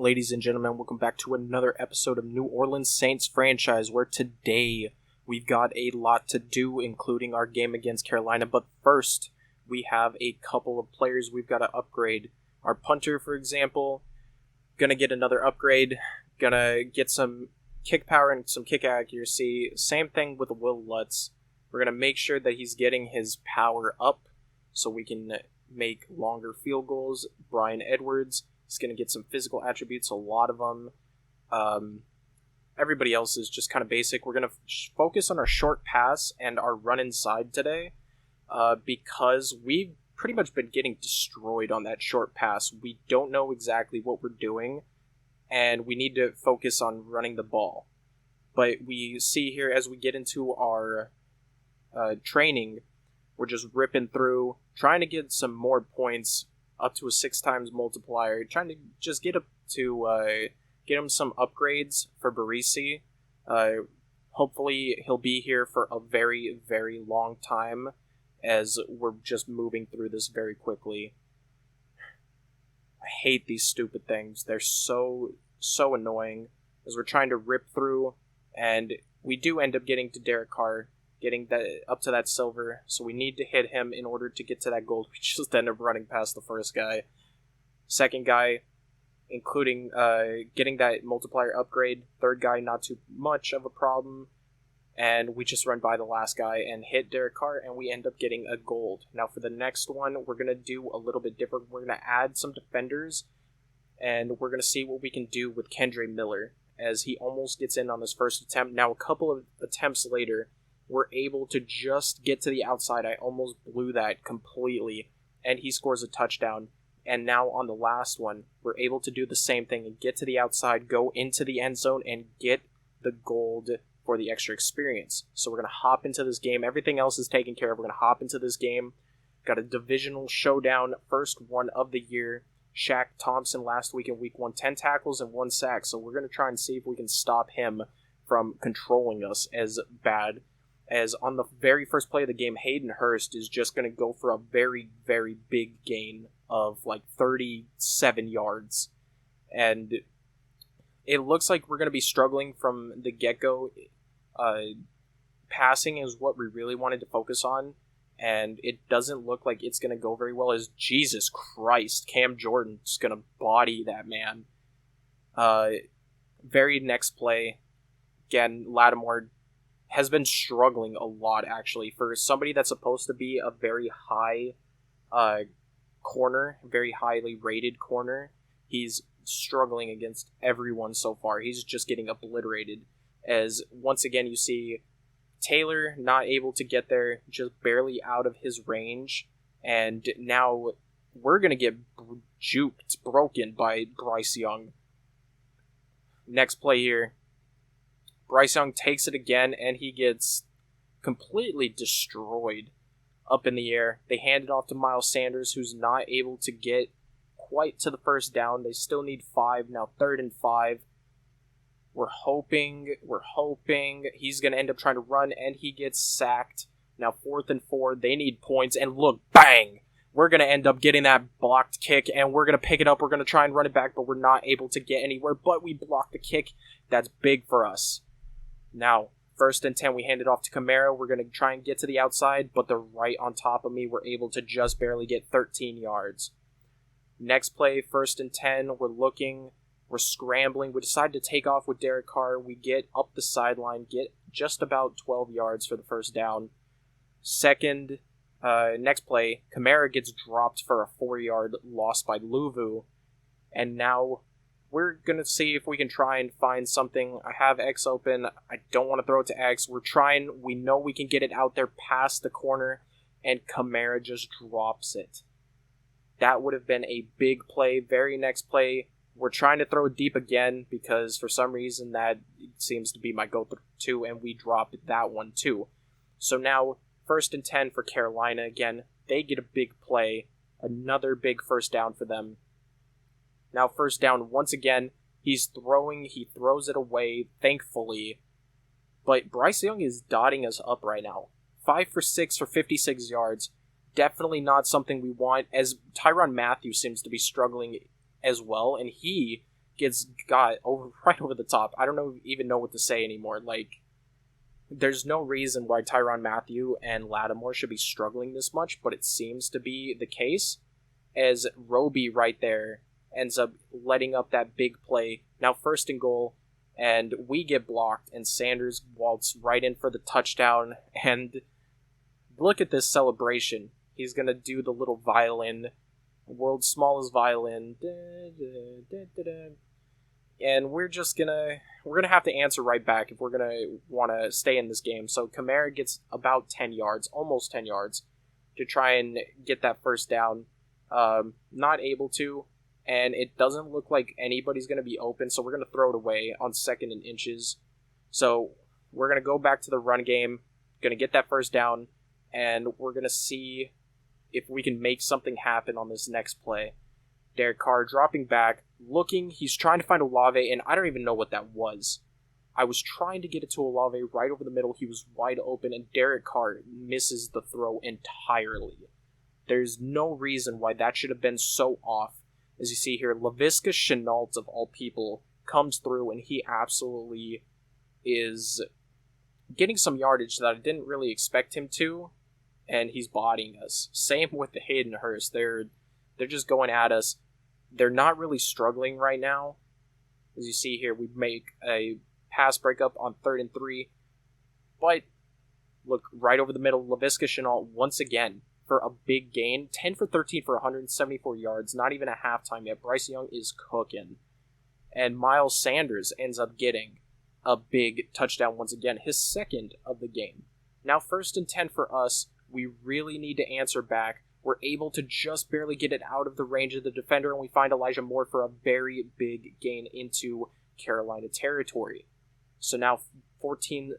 Ladies and gentlemen, welcome back to another episode of New Orleans Saints franchise, where today we've got a lot to do, including our game against Carolina. But first, we have a couple of players we've got to upgrade. Our punter, for example, gonna get another upgrade, gonna get some kick power and some kick accuracy. Same thing with Will Lutz. We're gonna make sure that he's getting his power up so we can make longer field goals. Brian Edwards is going to get some physical attributes, a lot of them. Everybody else is just kind of basic. We're going to focus on our short pass and our run inside today because we've pretty much been getting destroyed on that short pass. We don't know exactly what we're doing, and we need to focus on running the ball. But we see here as we get into our training, we're just ripping through, trying to get some more points, up to a 6 times multiplier, trying to just get up to get him some upgrades for BRYCE. Hopefully he'll be here for a very, very long time, as we're just moving through this very quickly. I hate these stupid things. They're so annoying, as we're trying to rip through, and we do end up getting to Derek Carr, getting that up to that silver, so we need to hit him in order to get to that gold. We just end up running past the first guy. Second guy, including getting that multiplier upgrade. Third guy, not too much of a problem. And we just run by the last guy and hit Derek Carr, and we end up getting a gold. Now for the next one, we're going to do a little bit different. We're going to add some defenders, and we're going to see what we can do with Kendre Miller, as he almost gets in on this first attempt. Now a couple of attempts later, we're able to just get to the outside. I almost blew that completely, and he scores a touchdown. And now on the last one, we're able to do the same thing and get to the outside, go into the end zone, and get the gold for the extra experience. So we're going to hop into this game. Everything else is taken care of. We're going to hop into this game. Got a divisional showdown, first one of the year. Shaq Thompson last week in week 1, 10 tackles and 1 sack. So we're going to try and see if we can stop him from controlling us as bad. As on the very first play of the game, Hayden Hurst is just going to go for a very, very big gain of like 37 yards. And it looks like we're going to be struggling from the get-go. Passing is what we really wanted to focus on, and it doesn't look like it's going to go very well, as Jesus Christ, Cam Jordan's going to body that man. Very next play, again, Lattimore has been struggling a lot, actually. For somebody that's supposed to be a very high corner, very highly rated corner, he's struggling against everyone so far. He's just getting obliterated, as once again you see Taylor not able to get there, just barely out of his range, and now we're going to get broken by Bryce Young. Next play here, Bryce Young takes it again, and he gets completely destroyed up in the air. They hand it off to Miles Sanders, who's not able to get quite to the first down. They still need 5. Now 3rd and 5. We're hoping he's going to end up trying to run, and he gets sacked. Now 4th and 4. They need points, and look, bang! We're going to end up getting that blocked kick, and we're going to pick it up. We're going to try and run it back, but we're not able to get anywhere. But we block the kick. That's big for us. Now, 1st and 10, we hand it off to Kamara. We're going to try and get to the outside, but they're right on top of me. We're able to just barely get 13 yards. Next play, 1st and 10, we're scrambling. We decide to take off with Derek Carr. We get up the sideline, get just about 12 yards for the first down. Next play, Kamara gets dropped for a 4-yard loss by Luvu. And now we're going to see if we can try and find something. I have X open. I don't want to throw it to X. We're trying. We know we can get it out there past the corner, and Kamara just drops it. That would have been a big play. Very next play, we're trying to throw it deep again, because for some reason that seems to be my go-to, and we dropped that one too. So now, 1st and 10 for Carolina again. They get a big play. Another big first down for them. Now 1st down once again. He's throwing. He throws it away, thankfully. But Bryce Young is dotting us up right now. 5 for 6 for 56 yards. Definitely not something we want, as Tyrann Mathieu seems to be struggling as well, and he gets got right over the top. I don't even know what to say anymore. Like, there's no reason why Tyrann Mathieu and Lattimore should be struggling this much, but it seems to be the case, as Roby right there ends up letting up that big play. Now 1st and goal, and we get blocked, and Sanders waltz right in for the touchdown, and look at this celebration. He's going to do the little violin, world's smallest violin, and we're gonna have to answer right back if we're gonna want to stay in this game. So Kamara gets about 10 yards, almost 10 yards, to try and get that first down. Not able to, and it doesn't look like anybody's gonna be open, so we're gonna throw it away on 2nd and inches. So we're gonna go back to the run game, gonna get that first down, and we're gonna see if we can make something happen on this next play. Derek Carr dropping back, looking, he's trying to find Olave, and I don't even know what that was. I was trying to get it to Olave right over the middle. He was wide open, and Derek Carr misses the throw entirely. There's no reason why that should have been so off. As you see here, Laviska Shenault, of all people, comes through, and he absolutely is getting some yardage that I didn't really expect him to, and he's bodying us. Same with the Hayden Hurst. They're just going at us. They're not really struggling right now. As you see here, we make a pass breakup on 3rd and 3. But, look, right over the middle, Laviska Shenault once again for a big gain. 10 for 13 for 174 yards. Not even a halftime yet. Bryce Young is cooking. And Miles Sanders ends up getting a big touchdown once again. His 2nd of the game. Now 1st and 10 for us. We really need to answer back. We're able to just barely get it out of the range of the defender, and we find Elijah Moore for a very big gain into Carolina territory. So now 14-0,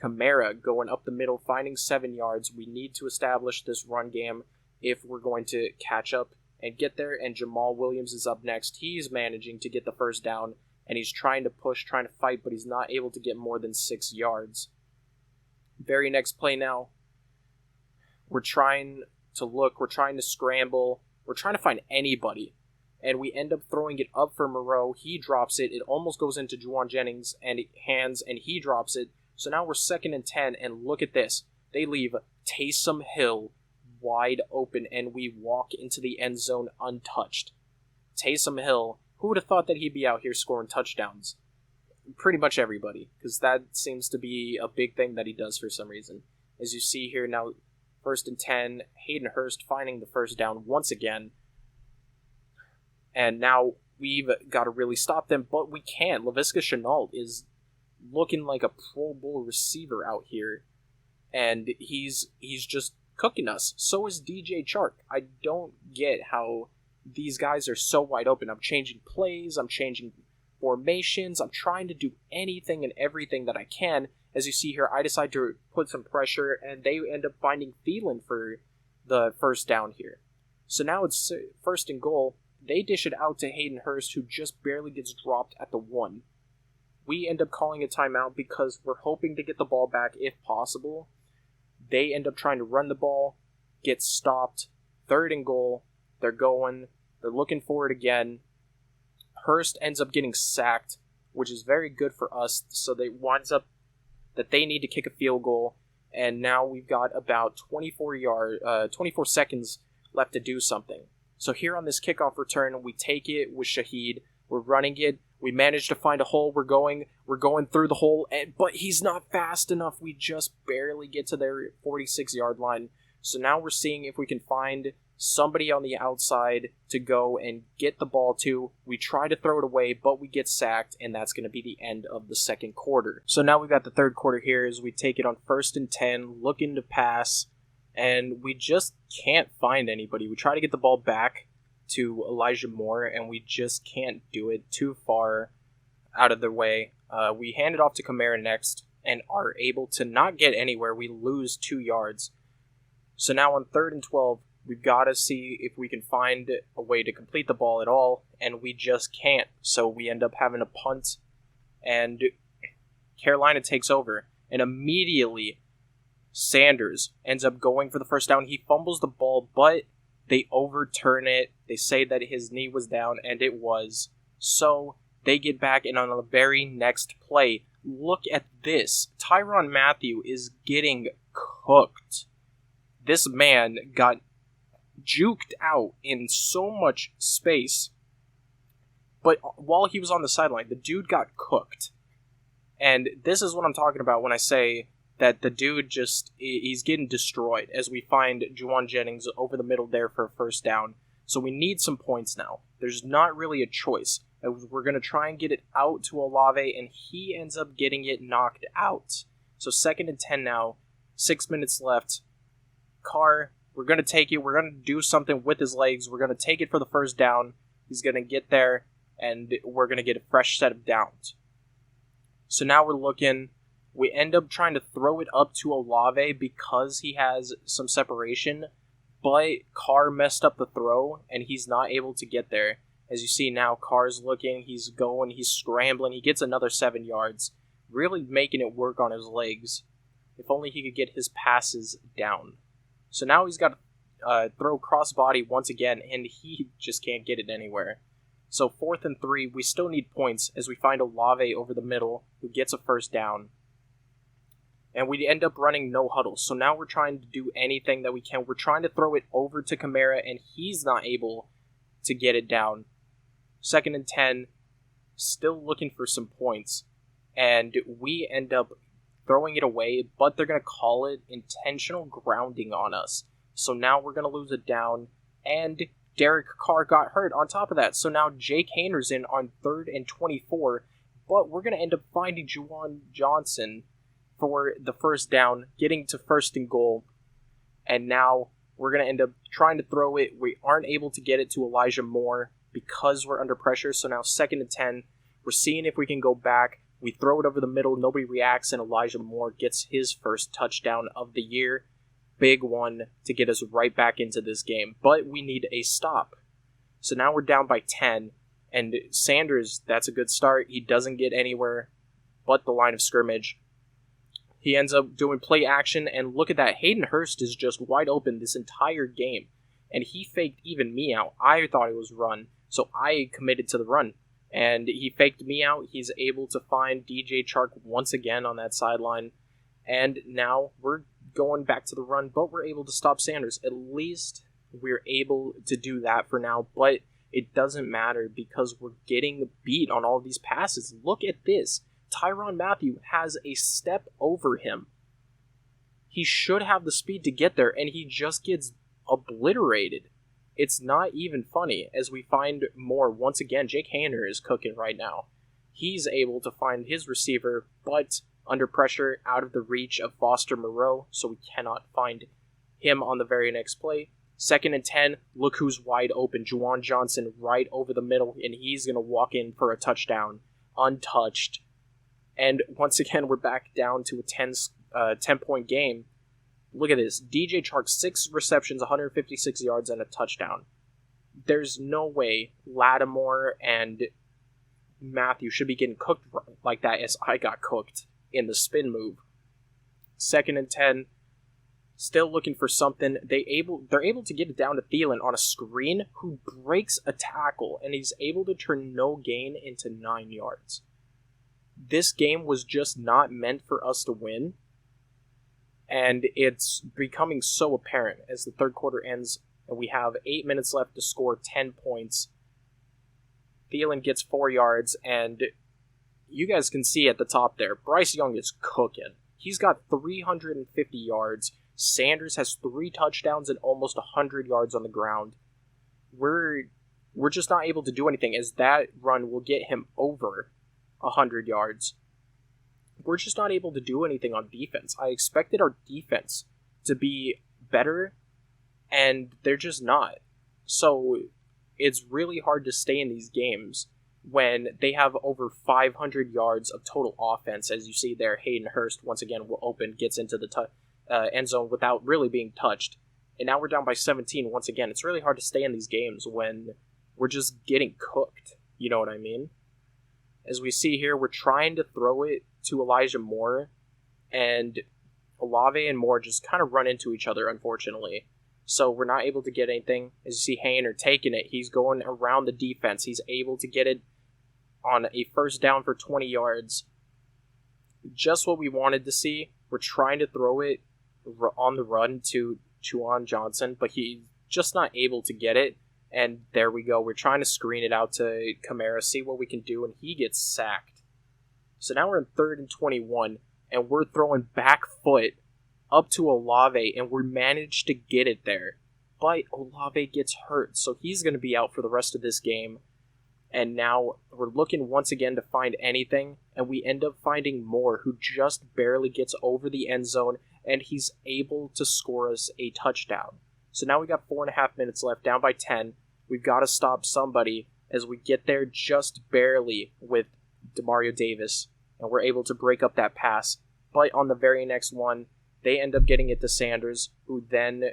Kamara going up the middle, finding 7 yards. We need to establish this run game if we're going to catch up and get there, and Jamal Williams is up next. He's managing to get the first down, and he's trying to push, trying to fight, but he's not able to get more than 6 yards. Very next play now. We're trying to look, we're trying to scramble, we're trying to find anybody, and we end up throwing it up for Moreau. He drops it, it almost goes into Juwan Jennings' hands, and he drops it. So now we're 2nd and 10, and look at this. They leave Taysom Hill wide open, and we walk into the end zone untouched. Taysom Hill, who would have thought that he'd be out here scoring touchdowns? Pretty much everybody, because that seems to be a big thing that he does for some reason. As you see here now, 1st and 10, Hayden Hurst finding the first down once again. And now we've got to really stop them, but we can't. Laviska Shenault is looking like a Pro Bowl receiver out here, and he's just cooking us. So is DJ Chark. I don't get how these guys are so wide open. I'm changing plays, I'm changing formations, I'm trying to do anything and everything that I can. As you see here, I decide to put some pressure, and they end up finding Thielen for the first down here. So now it's 1st and goal. They dish it out to Hayden Hurst, who just barely gets dropped at the 1. We end up calling a timeout because we're hoping to get the ball back if possible. They end up trying to run the ball, get stopped. 3rd and goal. They're looking for it again. Hurst ends up getting sacked, which is very good for us. So they winds up that they need to kick a field goal, and now we've got about 24 seconds left to do something. So here on this kickoff return, we take it with Shaheed. We're running it. We manage to find a hole. We're going through the hole, but he's not fast enough. We just barely get to their 46-yard line. So now we're seeing if we can find somebody on the outside to go and get the ball to. We try to throw it away, but we get sacked, and that's going to be the end of the 2nd quarter. So now we've got the 3rd quarter here as we take it on 1st and 10, looking to pass, and we just can't find anybody. We try to get the ball back to Elijah Moore, and we just can't do it. Too far out of the way. We hand it off to Kamara next, and are able to not get anywhere. We lose 2 yards. So now on 3rd and 12, we've got to see if we can find a way to complete the ball at all, and we just can't. So we end up having a punt, and Carolina takes over. And immediately, Sanders ends up going for the first down. He fumbles the ball, but they overturn it. They say that his knee was down, and it was. So they get back, and on the very next play, look at this. Tyrann Mathieu is getting cooked. This man got juked out in so much space. But while he was on the sideline, the dude got cooked. And this is what I'm talking about when I say that the dude he's getting destroyed, as we find Juwan Jennings over the middle there for a first down. So we need some points now. There's not really a choice. We're going to try and get it out to Olave, and he ends up getting it knocked out. So 2nd and 10 now, 6 minutes left. Carr, we're going to take it. We're going to do something with his legs. We're going to take it for the first down. He's going to get there, and we're going to get a fresh set of downs. So now we're looking. We end up trying to throw it up to Olave because he has some separation, but Carr messed up the throw, and he's not able to get there. As you see now, Carr's looking, he's going, he's scrambling, he gets another 7 yards, really making it work on his legs. If only he could get his passes down. So now he's got to throw crossbody once again, and he just can't get it anywhere. So 4th and 3, we still need points as we find Olave over the middle, who gets a first down. And we end up running no huddle. So now we're trying to do anything that we can. We're trying to throw it over to Kamara, and he's not able to get it down. 2nd and 10, still looking for some points. And we end up throwing it away, but they're going to call it intentional grounding on us. So now we're going to lose it down, and Derek Carr got hurt on top of that. So now Jake Hayner's in on 3rd and 24, but we're going to end up finding Juwan Johnson for the first down, getting to 1st and goal, and now we're going to end up trying to throw it. We aren't able to get it to Elijah Moore because we're under pressure, so now 2nd and 10, we're seeing if we can go back. We throw it over the middle, nobody reacts, and Elijah Moore gets his first touchdown of the year. Big one to get us right back into this game, but we need a stop. So now we're down by 10, and Sanders, that's a good start. He doesn't get anywhere but the line of scrimmage. He ends up doing play action, and look at that. Hayden Hurst is just wide open this entire game, and he faked even me out. I thought it was run, so I committed to the run, and he faked me out. He's able to find DJ Chark once again on that sideline, and now we're going back to the run, but we're able to stop Sanders. At least we're able to do that for now, but it doesn't matter because we're getting beat on all these passes. Look at this. Tyrann Mathieu has a step over him. He should have the speed to get there, and he just gets obliterated. It's not even funny, as we find more. Once again, Jake Hayner is cooking right now. He's able to find his receiver, but under pressure, out of the reach of Foster Moreau, so we cannot find him on the very next play. 2nd and 10, look who's wide open. Juwan Johnson right over the middle, and he's going to walk in for a touchdown, untouched. And once again, we're back down to a 10-point game. Look at this. DJ Chark, 6 receptions, 156 yards, and a touchdown. There's no way Lattimore and Mathieu should be getting cooked like that as I got cooked in the spin move. 2nd and 10, still looking for something. They're able to get it down to Thielen on a screen, who breaks a tackle, and he's able to turn no gain into 9 yards. This game was just not meant for us to win, and it's becoming so apparent as the third quarter ends, and we have 8 minutes left to score 10 points. Thielen gets 4 yards, and you guys can see at the top there, Bryce Young is cooking. He's got 350 yards. Sanders has 3 touchdowns and almost 100 yards on the ground. We're just not able to do anything, as that run will get him over 100 yards. We're just not able to do anything on defense. I expected our defense to be better, and they're just not. So it's really hard to stay in these games when they have over 500 yards of total offense. As you see there, Hayden Hurst once again will open, gets into the end zone without really being touched. And now we're down by 17 once again. It's really hard to stay in these games when we're just getting cooked. You know what I mean? As we see here, we're trying to throw it to Elijah Moore, and Olave and Moore just kind of run into each other, unfortunately. So we're not able to get anything. As you see Hayner taking it, he's going around the defense. He's able to get it on a first down for 20 yards. Just what we wanted to see. We're trying to throw it on the run to Juwan Johnson, but he's just not able to get it. And there we go. We're trying to screen it out to Kamara, see what we can do, and he gets sacked. So now we're in 3rd and 21, and we're throwing back foot up to Olave, and we managed to get it there. But Olave gets hurt, so he's going to be out for the rest of this game. And now we're looking once again to find anything, and we end up finding Moore, who just barely gets over the end zone, and he's able to score us a touchdown. So now we got 4.5 minutes left, down by 10. We've got to stop somebody as we get there just barely with Demario Davis, and we're able to break up that pass. But on the very next one, they end up getting it to Sanders, who then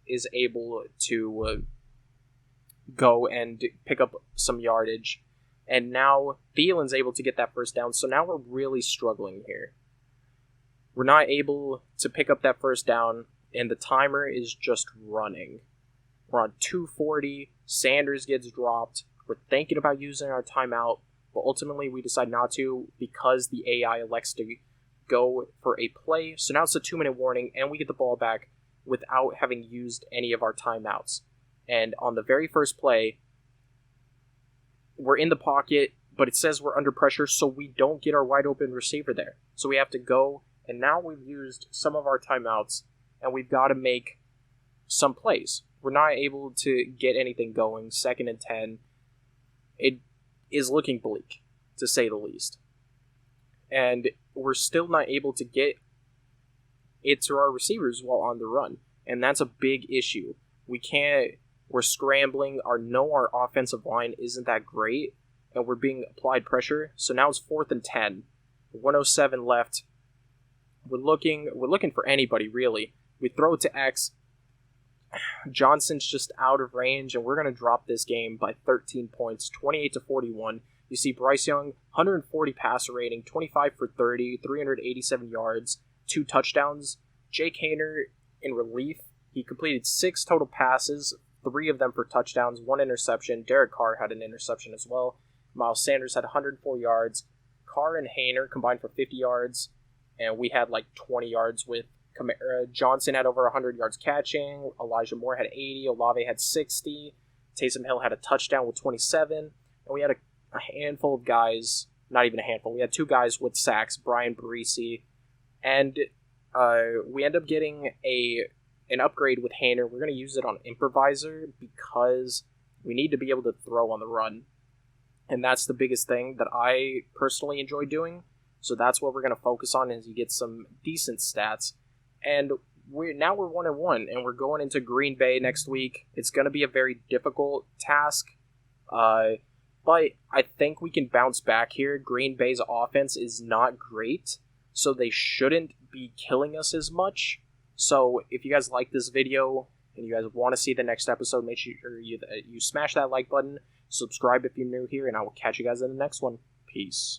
is able to go and pick up some yardage. And now Thielen's able to get that first down, so now we're really struggling here. We're not able to pick up that first down, and the timer is just running. We're on 2:40, Sanders gets dropped. We're thinking about using our timeout, but ultimately we decide not to because the AI elects to go for a play. So now it's a 2-minute warning, and we get the ball back without having used any of our timeouts. And on the very first play, we're in the pocket, but it says we're under pressure, so we don't get our wide open receiver there. So we have to go, and now we've used some of our timeouts, and we've got to make some plays. We're not able to get anything going. 2nd and 10. It is looking bleak, to say the least. And we're still not able to get it to our receivers while on the run. And that's a big issue. We're scrambling. Our offensive line isn't that great, and we're being applied pressure. So now it's 4th and 10. 107 left. We're looking for anybody, really. We throw it to X. Johnson's just out of range, and we're going to drop this game by 13 points, 28-41. You see Bryce Young, 140 passer rating, 25 for 30, 387 yards, 2 touchdowns. Jake Haener in relief. He completed 6 total passes, 3 of them for touchdowns, 1 interception. Derek Carr had an interception as well. Miles Sanders had 104 yards. Carr and Haener combined for 50 yards, and we had like 20 yards with Kamara. Johnson had over 100 yards catching. Elijah Moore had 80. Olave had 60. Taysom Hill had a touchdown with 27. And we had a handful of guys, not even a handful, we had 2 guys with sacks, BRYCE. And we end up getting an upgrade with Haener. We're going to use it on improviser because we need to be able to throw on the run. And that's the biggest thing that I personally enjoy doing. So that's what we're going to focus on as you get some decent stats. And we're 1-1, and we're going into Green Bay next week. It's going to be a very difficult task, but I think we can bounce back here. Green Bay's offense is not great, so they shouldn't be killing us as much. So if you guys like this video and you guys want to see the next episode, make sure you smash that like button, subscribe if you're new here, and I will catch you guys in the next one. Peace.